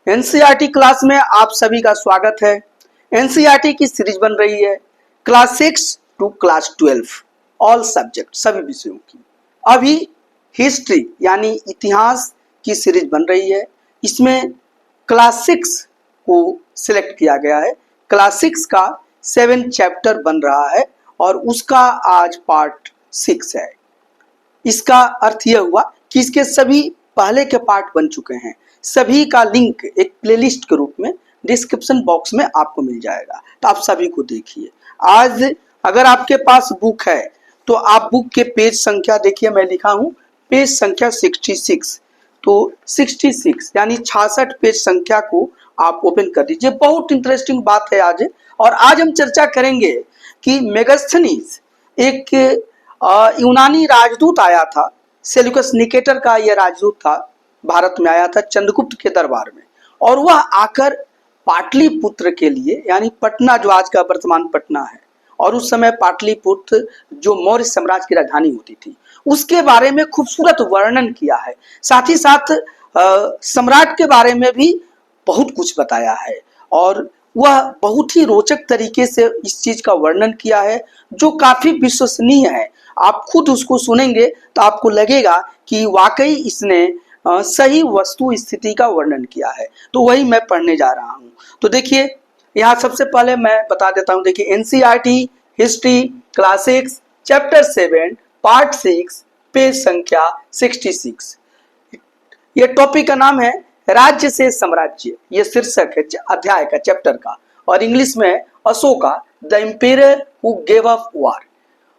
NCERT class में आप सभी का स्वागत है। एनसीईआरटी की सीरीज बन रही है class 6 to class 12 all subject सभी विषयों की। अभी हिस्ट्री यानी इतिहास की सीरीज बन रही है। इसमें क्लास 6 को सिलेक्ट किया गया है। क्लास 6 का 7 चैप्टर बन रहा है और उसका आज पार्ट 6 है। इसका अर्थ यह हुआ कि इसके सभी पहले के पार्ट बन चुके हैं। सभी का लिंक एक प्लेलिस्ट के रूप में डिस्क्रिप्शन बॉक्स में आपको मिल जाएगा, तो आप सभी को देखिए। आज अगर आपके पास बुक है तो आप बुक के पेज संख्या देखिए, मैं लिखा हूं पेज संख्या 66। तो 66 यानी 66 पेज संख्या को आप ओपन कर दीजिए। बहुत इंटरेस्टिंग बात है आज। और आज हम चर्चा करेंगे कि मेगास्थनीज एक यूनानी राजदूत आया था। सेल्यूकस निकेटर का यह राजदूत था, भारत में आया था चंद्रगुप्त के दरबार में। और वह आकर पाटलिपुत्र के लिए यानी पटना जो आज का वर्तमान पटना है, और उस समय पाटलिपुत्र जो मौर्य साम्राज्य की राजधानी होती थी, उसके बारे में खूबसूरत वर्णन किया है। साथ ही साथ सम्राट के बारे में भी बहुत कुछ बताया है और वह बहुत ही रोचक तरीके से इस चीज का वर्णन किया है जो काफी विश्वसनीय है। आप खुद उसको सुनेंगे तो आपको लगेगा कि वाकई इसने सही वस्तु स्थिति का वर्णन किया है। तो वही मैं पढ़ने जा रहा हूं। तो देखिए, यहाँ सबसे पहले मैं बता देता हूं। देखिए, NCERT history class 6 chapter 7 part 6 page संख्या 66। ये टॉपिक का नाम है राज्य से साम्राज्य। ये शीर्षक है अध्याय का, चैप्टर का। और इंग्लिश में Ashoka the empire who gave up war.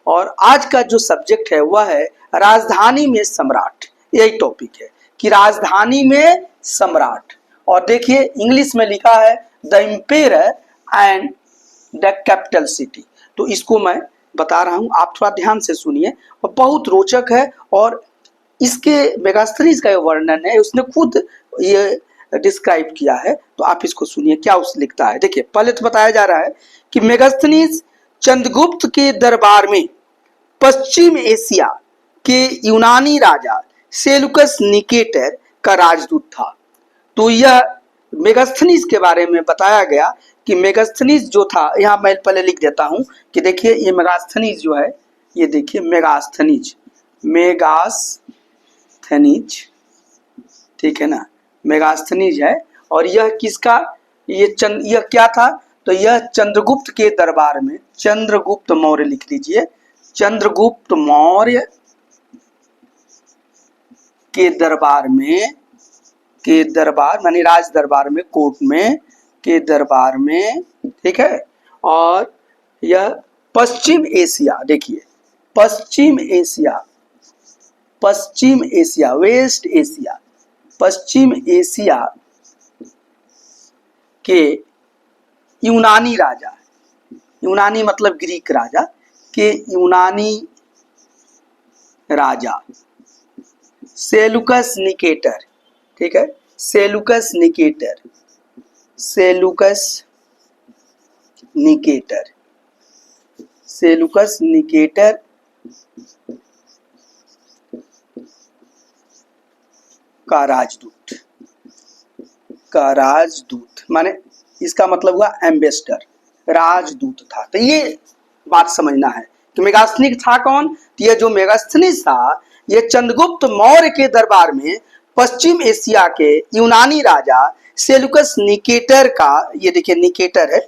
और आज का जो सब्जेक्ट है वह है राजधानी में सम्राट। यही टॉपिक है कि राजधानी में सम्राट। और देखिए, इंग्लिश में लिखा है the empire and the capital city. तो इसको मैं बता रहा हूं, आप थोड़ा ध्यान से सुनिए। और बहुत रोचक है और इसके मेगास्थनीज का वर्णन है, उसने खुद ये डिस्क्राइब किया है। तो आप इसको सुनिए क्या उस लिखता है। देखिए, पहले तो बताया जा रहा है कि मेगास्थनीज चंद्रगुप्त के दरबार में पश्चिम एशिया के यूनानी राजा सेल्यूकस निकेटर का राजदूत था। तो यह मेगास्थनीज के बारे में बताया गया कि मेगास्थनीज जो था, यहाँ मैं पहले लिख देता हूं कि देखिए ये मेगास्थनीज जो है, ये देखिए मेगास्थनीज, मेगास्थनीज, ठीक है ना, मेगास्थनीज है। और यह किसका, यह क्या था, तो यह चंद्रगुप्त के दरबार में, चंद्रगुप्त मौर्य लिख लीजिए, चंद्रगुप्त मौर्य के दरबार में, के दरबार मानी राज दरबार में, कोर्ट में, के दरबार में, ठीक है। और यह पश्चिम एशिया, देखिए पश्चिम एशिया, पश्चिम एशिया, वेस्ट एशिया, पश्चिम एशिया के यूनानी राजा, यूनानी मतलब ग्रीक राजा, के यूनानी राजा सेल्यूकस निकेटर, ठीक है, Seleucus Nicator, Seleucus Nicator, Seleucus Nicator का राजदूत, का राजदूत माने इसका मतलब हुआ एम्बेसडर, राजदूत था। तो ये बात समझना है कि मेगास्थनीज था कौन। तो ये जो मेगास्थनीज था, ये चंद्रगुप्त मौर्य के दरबार में पश्चिम एशिया के यूनानी राजा सेल्यूकस निकेटर का, ये देखिए निकेटर है,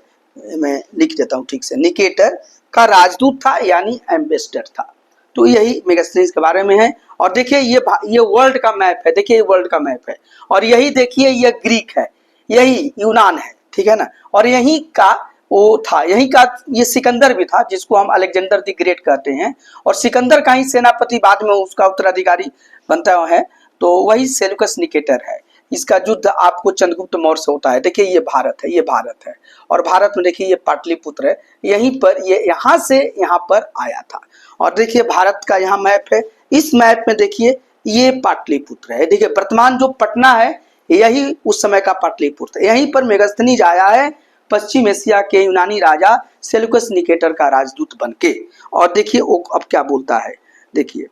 मैं लिख देता हूं ठीक से, निकेटर का राजदूत था यानी एम्बेसडर था। तो यही मेगास्थनीज के बारे में है। और देखिए ये वर्ल्ड का मैप है, देखिए ये वर्ल्ड का मैप है। और यही देखिए ये ग्रीक है, यही यूनान है, ठीक है ना। और यही का वो था, यही का ये सिकंदर भी था, जिसको हम अलेक्जेंडर द ग्रेट कहते हैं। और सिकंदर का ही सेनापति बाद में उसका उत्तराधिकारी बनता है। तो वही सेल्यूकस निकेटर है। इसका युद्ध आपको चंद्रगुप्त मौर्य से होता है। देखिए ये भारत है, ये भारत है। और भारत में देखिए ये पाटलिपुत्र है, यहीं पर ये यहाँ से यहाँ पर आया था। और देखिए भारत का यहाँ मैप है, इस मैप में देखिए ये पाटलिपुत्र है। देखिए वर्तमान जो पटना है यही उस समय का पाटलिपुत्र, यहीं पर मेगास्थनीज आया है पश्चिम एशिया के यूनानी राजा सेल्यूकस निकेटर का राजदूत बनके। और देखिए वो अब क्या बोलता है, देखिए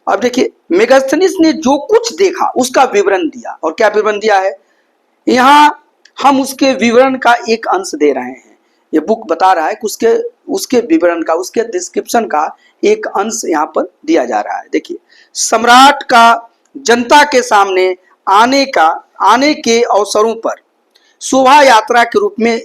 अब देखिए मेगास्थनीज ने जो कुछ देखा उसका विवरण दिया। और क्या विवरण दिया है यहाँ हम उसके विवरण का एक अंश दे रहे हैं। ये बुक बता रहा है कि उसके विवरण का, उसके डिस्क्रिप्शन का एक अंश यहाँ पर दिया जा रहा है। देखिए, सम्राट का जनता के सामने आने के अवसरों पर शोभा यात्रा के रूप में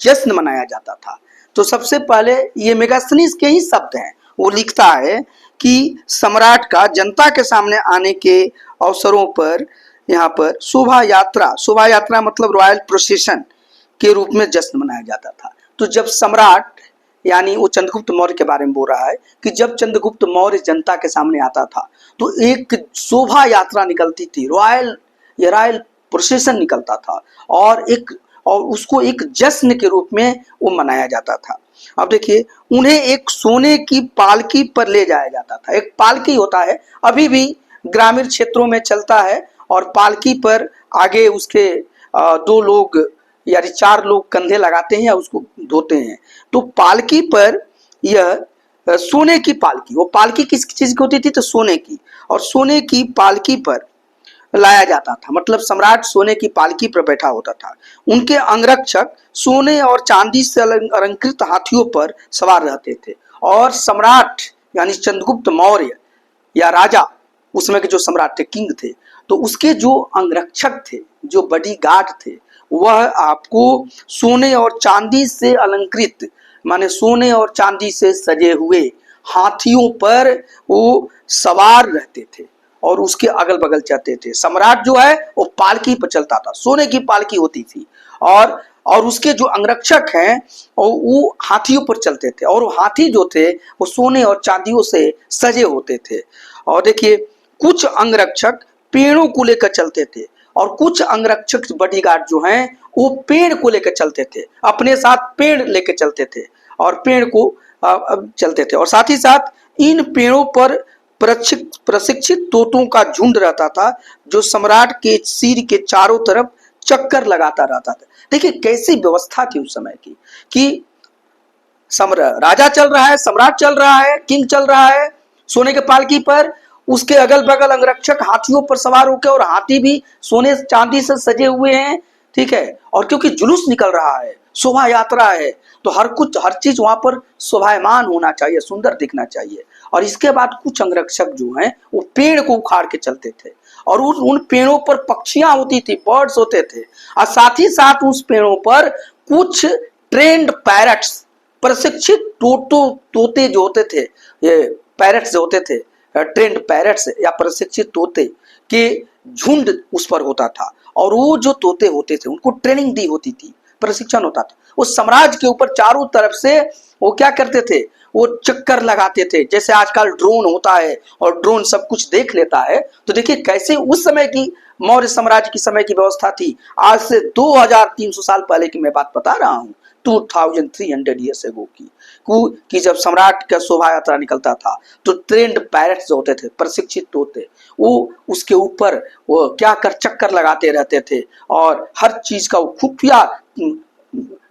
जश्न मनाया जाता था। तो सबसे पहले ये मेगास्थनीज के ही शब्द हैं। वो लिखता है कि सम्राट का जनता के सामने आने के अवसरों पर यहाँ पर शोभा यात्रा मतलब रॉयल प्रोसेशन के रूप में जश्न मनाया जाता था। तो जब सम्राट, यानी वो चंद्रगुप्त मौर्य के बारे में बोल रहा है कि जब चंद्रगुप्त मौर्य जनता के सामने आता था तो एक शोभा यात्रा निकलती थी, रॉयल प्रोसेशन निकलता था, और उसको एक जश्न के रूप में वो मनाया जाता था। अब देखिए, उन्हें एक सोने की पालकी पर ले जाया जाता था। एक पालकी होता है, अभी भी ग्रामीण क्षेत्रों में चलता है, और पालकी पर आगे उसके 2 लोग यानी 4 लोग कंधे लगाते हैं या उसको ढोते हैं। तो पालकी पर यह सोने की पालकी, वो पालकी किस चीज की होती थी? तो सोने की, और सोने की पालकी पर लाया जाता था, मतलब सम्राट सोने की पालकी पर बैठा होता था। उनके अंगरक्षक सोने और चांदी से अलंकृत हाथियों पर सवार रहते थे, और सम्राट यानी चंद्रगुप्त मौर्य या राजा, उसमें के जो सम्राट थे, किंग थे, तो उसके जो अंगरक्षक थे, जो बॉडीगार्ड थे, वह आपको सोने और चांदी से अलंकृत, माने सोने और चांदी से सजे हुए हाथियों पर वो सवार रहते थे और उसके अगल बगल चलते थे। सम्राट जो है वो पालकी पर चलता था, सोने की पालकी होती थी, और उसके जो अंगरक्षक हैं वो हाथियों पर चलते थे, और वो हाथी जो थे वो सोने और चांदियों से सजे होते थे। और देखिए, कुछ अंगरक्षक पेड़ों को लेकर चलते थे, और कुछ अंगरक्षक बॉडीगार्ड जो हैं वो पेड़ को लेकर चलते थे, अपने साथ पेड़ लेकर चलते थे, और पेड़ को चलते थे, और साथ ही साथ इन पेड़ों पर प्रशिक्षित तोतों का झुंड रहता था, जो सम्राट के सिर के चारों तरफ चक्कर लगाता रहता था। देखिए कैसी व्यवस्था थी उस समय की, कि राजा चल रहा है, सम्राट चल रहा है, किंग चल रहा है सोने के पालकी पर, उसके अगल बगल अंगरक्षक हाथियों पर सवार होकर, और हाथी भी सोने चांदी से सजे हुए हैं, ठीक है। और क्योंकि जुलूस निकल रहा है, शोभा यात्रा है, तो हर चीज वहां पर शोभायमान होना चाहिए, सुंदर दिखना चाहिए। और इसके बाद कुछ अंगरक्षक जो हैं वो पेड़ को उखाड़ के चलते थे, और उन पेड़ों पर पक्षियां होती थी, बर्ड्स होते थे, और साथ ही साथ उस पेड़ों पर कुछ ट्रेंड पैरट्स, प्रशिक्षित तोते जो होते थे, ये पैरट्स जो होते थे, ट्रेंड पैरट्स या प्रशिक्षित तोते के झुंड उस पर होता था। और वो जो तोते होते थे उनको ट्रेनिंग दी होती थी, प्रशिक्षण होता था। वो साम्राज्य के ऊपर चारों तरफ से वो क्या करते थे, वो चक्कर लगाते थे, जैसे आजकल ड्रोन होता है और ड्रोन सब कुछ देख लेता है। तो देखिए कैसे उस समय की मौर्य साम्राज्य की समय की व्यवस्था थी। आज से 2300 साल पहले की मैं बात बता रहा हूँ, 2300 ईयर्स एगो कि जब सम्राट का शोभा यात्रा निकलता था तो ट्रेंड पैरट्स जो होते थे, प्रशिक्षित तोते, वो उसके ऊपर वो क्या कर चक्कर लगाते रहते थे, और हर चीज का खुफिया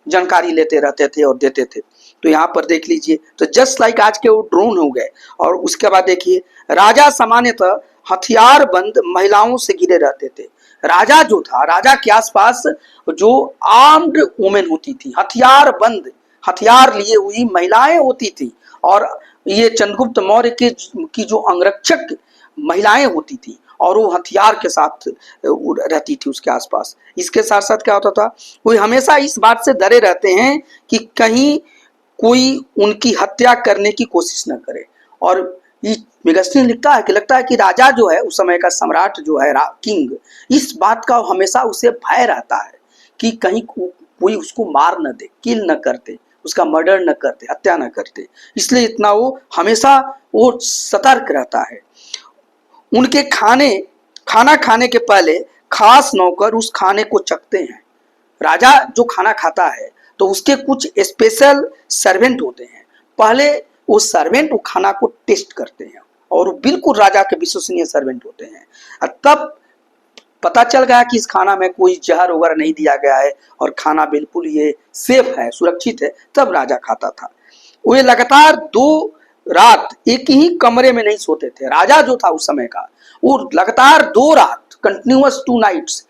जानकारी लेते रहते थे और देते थे। तो यहाँ पर देख लीजिए, तो जस्ट लाइक आज के वो ड्रोन हो गए। और उसके बाद देखिए, राजा सामान्यतः हथियार बंद महिलाओं से घिरे रहते थे। राजा जो था, राजा के आसपास जो आर्म्ड वुमेन होती थी, हथियार बंद, हथियार लिए हुई महिलाएं होती थी, और ये चंद्रगुप्त मौर्य की जो अंगरक्षक महिलाएं होती थी, और वो हथियार के साथ रहती थी उसके आसपास। इसके साथ साथ क्या होता था, वो हमेशा इस बात से डरे रहते हैं कि कहीं कोई उनकी हत्या करने की कोशिश न करे। और मेगास्थनीज लिखता है कि लगता है कि राजा जो है, उस समय का सम्राट जो है, किंग, इस बात का हमेशा उसे भय रहता है कि कहीं कोई उसको मार न दे, किल न करते, उसका मर्डर न करते, हत्या न करते। इसलिए इतना वो हमेशा वो सतर्क रहता है। उनके खाना खाने के पहले खास नौकर उस खाने को चखते हैं। राजा जो खाना खाता है तो उसके कुछ स्पेशल सर्वेंट होते हैं, पहले वो सर्वेंट वो खाना को टेस्ट करते हैं, और बिल्कुल राजा के विश्वसनीय सर्वेंट होते हैं। तब पता चल गया कि इस खाना में कोई जहर वगैरह नहीं दिया गया है और खाना बिल्कुल ये सेफ है, सुरक्षित है, तब राजा खाता था। वे लगातार 2 रात एक ही कमरे में नहीं सोते थे। राजा जो था उस समय का, वो लगातार 2 रात, कंटिन्यूअस 2 नाइट्स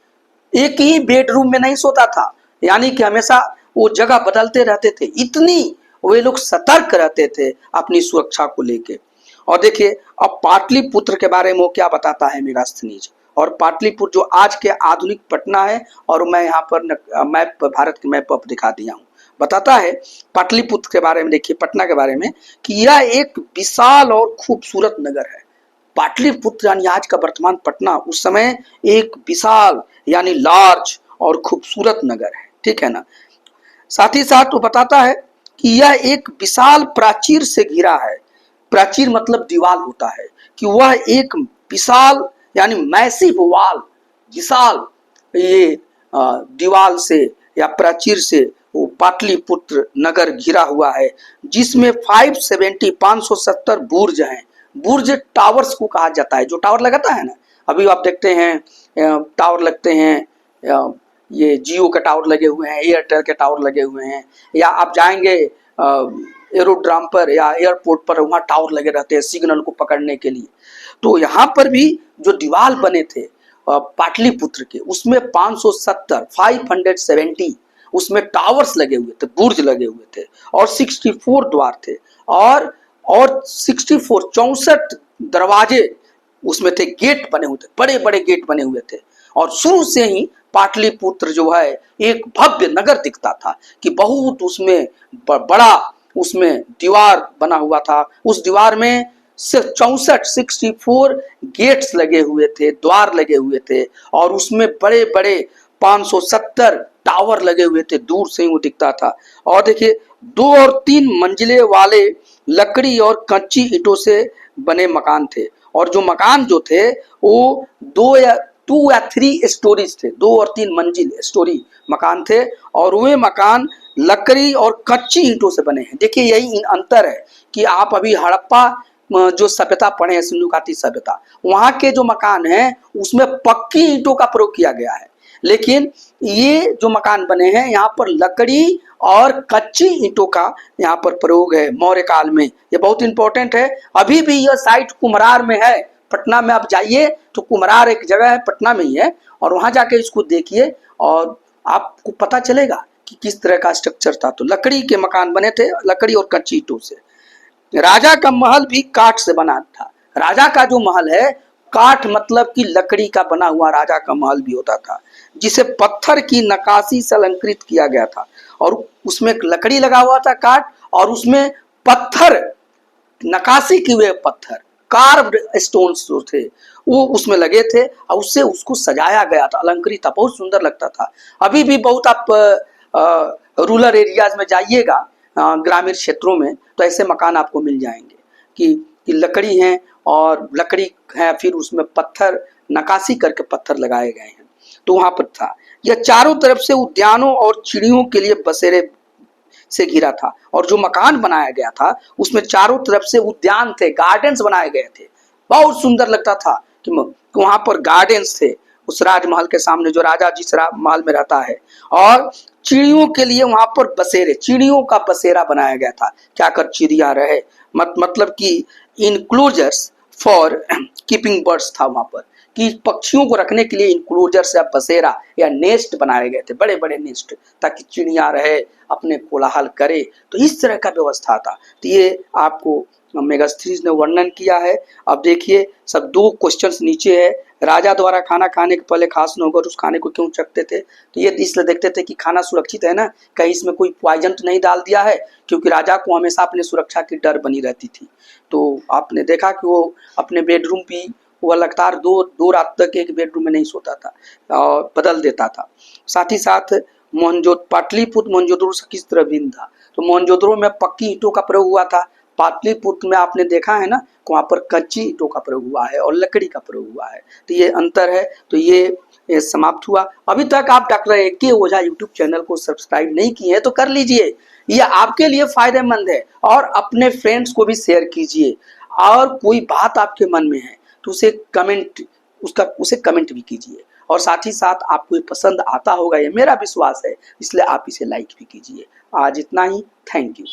एक ही बेडरूम में नहीं सोता था, यानी कि हमेशा वो जगह बदलते रहते थे। इतनी वे लोग सतर्क रहते थे अपनी सुरक्षा को लेके। और देखिए अब पाटलिपुत्र के बारे में वो क्या बताता है मेगास्थनीज। और पाटलिपुत्र जो आज के आधुनिक पटना है, और मैं यहाँ पर मैप, भारत के मैप पर दिखा दिया हूँ, बताता है पाटलिपुत्र के बारे में। देखिए पटना के बारे में कि यह एक विशाल और खूबसूरत नगर है। पाटलिपुत्र यानी आज का वर्तमान पटना उस समय एक विशाल यानी लार्ज और खूबसूरत नगर है, ठीक है ना। साथ ही साथ वो बताता है कि यह एक विशाल प्राचीर से घिरा है। प्राचीर मतलब दीवार होता है, कि वह एक विशाल यानी मैसिव वाल, विशाल ये दीवार से या प्राचीर से वो पाटलिपुत्र नगर घिरा हुआ है, जिसमें 570 बुर्ज हैं। बुर्ज टावर्स को कहा जाता है, जो टावर लगाता है ना, अभी आप देखते हैं टावर लगते हैं, ये जियो के टावर लगे हुए हैं, एयरटेल के टावर लगे हुए हैं, या आप जाएंगे एरोड्राम पर या एयरपोर्ट पर, वहाँ टावर लगे रहते हैं सिग्नल को पकड़ने के लिए। तो यहाँ पर भी जो दीवार बने थे पाटलिपुत्र के, उसमें 570 उसमें टावर्स लगे हुए थे, बुर्ज लगे हुए थे, और 64 द्वार थे, और 64 दरवाजे उसमें थे, गेट बने हुए थे, बड़े बड़े गेट बने हुए थे। और शुरू से ही पाटलिपुत्र जो है एक भव्य नगर दिखता था, कि बहुत उसमें बड़ा उसमें दीवार बना हुआ था। उस दीवार में सिर्फ 64 गेट्स लगे हुए थे, द्वार लगे हुए थे, और उसमें बड़े बड़े 570 टावर लगे हुए थे, दूर से ही वो दिखता था। और देखिए 2 और 3 मंजिले वाले लकड़ी और कच्ची ईंटों से बने मकान थे, और जो मकान जो थे वो 2 या 3 स्टोरीज थे, 2 और 3 मंजिल स्टोरी मकान थे, और वे मकान लकड़ी और कच्ची ईंटों से बने हैं। देखिए यही अंतर है कि आप अभी हड़प्पा जो सभ्यता पढ़े हैं, सिंधु घाटी सभ्यता, वहां के जो मकान हैं उसमें पक्की ईंटों का प्रयोग किया गया है, लेकिन ये जो मकान बने हैं यहाँ पर लकड़ी और कच्ची ईंटों का यहाँ पर प्रयोग है मौर्य काल में। ये बहुत इंपॉर्टेंट है। अभी भी यह साइट कुम्हरार में है, पटना में आप जाइए तो कुम्हरार एक जगह है, पटना में ही है, और वहां जाके इसको देखिए और आपको पता चलेगा कि किस तरह का स्ट्रक्चर था। तो लकड़ी के मकान बने थे, लकड़ी और कच्ची ईंटों से। राजा का महल भी काठ से बना था। राजा का जो महल है, काठ मतलब कि लकड़ी का बना हुआ राजा का महल भी होता था, जिसे पत्थर की नक्काशी से अलंकृत किया गया था, और उसमें लकड़ी लगा हुआ था काठ, और उसमें पत्थर नक्काशी किए हुए पत्थर, कार्व्ड स्टोन्स जो थे वो उसमें लगे थे, और उससे उसको सजाया गया था, अलंकृत था, बहुत सुंदर लगता था। अभी भी बहुत आप रूरल एरियाज में जाइएगा, ग्रामीण क्षेत्रों में, तो ऐसे मकान आपको मिल जाएंगे कि लकड़ी है, और लकड़ी है, फिर उसमें पत्थर नक्काशी करके पत्थर लगाए गए हैं। तो वहां पर था। यह चारों तरफ से उद्यानों और चिड़ियों के लिए बसेरे से घिरा था, और जो मकान बनाया गया था उसमें चारों तरफ से उद्यान थे, गार्डन्स बनाए गए थे। बहुत सुंदर लगता था कि वहां पर गार्डन्स थे उस राजमहल के सामने, जो राजा जिस महल में रहता है। और चिड़ियों के लिए वहां पर बसेरे, चिड़ियों का बसेरा बनाया गया था, क्या कर चिड़िया रहे, मतलब कि इनक्लोजर्स फॉर कीपिंग बर्ड्स था वहां पर, कि पक्षियों को रखने के लिए इनक्लोजर्स या बसेरा या नेस्ट बनाए गए थे, बड़े बड़े नेस्ट, ताकि चिड़िया रहे, अपने कोलाहल करे। तो इस तरह का व्यवस्था था। तो ये आपको मेगास्थनीज ने वर्णन किया है। अब देखिए सब 2 क्वेश्चंस नीचे है। राजा द्वारा खाना खाने के पहले खास नौकर उस खाने को क्यों चखते थे? तो ये इसलिए देखते थे कि खाना सुरक्षित है ना, कहीं इसमें कोई पॉइजन तो नहीं डाल दिया है, क्योंकि राजा को हमेशा अपने सुरक्षा की डर बनी रहती थी। तो आपने देखा कि वो अपने बेडरूम भी वो लगातार 2 रात तक एक बेडरूम में नहीं सोता था, और बदल देता था। साथ ही साथ पाटलिपुत्र मोहनजोदड़ो से किस तरह भिन्न था? तो मोहनजोदड़ो में पक्की ईंटों का प्रयोग हुआ था, पाटलिपुत्र में आपने देखा है ना, वहां पर कच्ची ईंटों का प्रयोग हुआ है और लकड़ी का प्रयोग हुआ है। तो ये अंतर है। तो ये समाप्त हुआ। अभी तक आप डॉक्टर ए.के. ओझा यूट्यूब चैनल को सब्सक्राइब नहीं किए हैं तो कर लीजिए, ये आपके लिए फायदेमंद है, और अपने फ्रेंड्स को भी शेयर कीजिए। और कोई बात आपके मन में है तो उसे कमेंट भी कीजिए, और साथ ही साथ आपको ये पसंद आता होगा, ये मेरा विश्वास है, इसलिए आप इसे लाइक भी कीजिए। आज इतना ही। Thank you.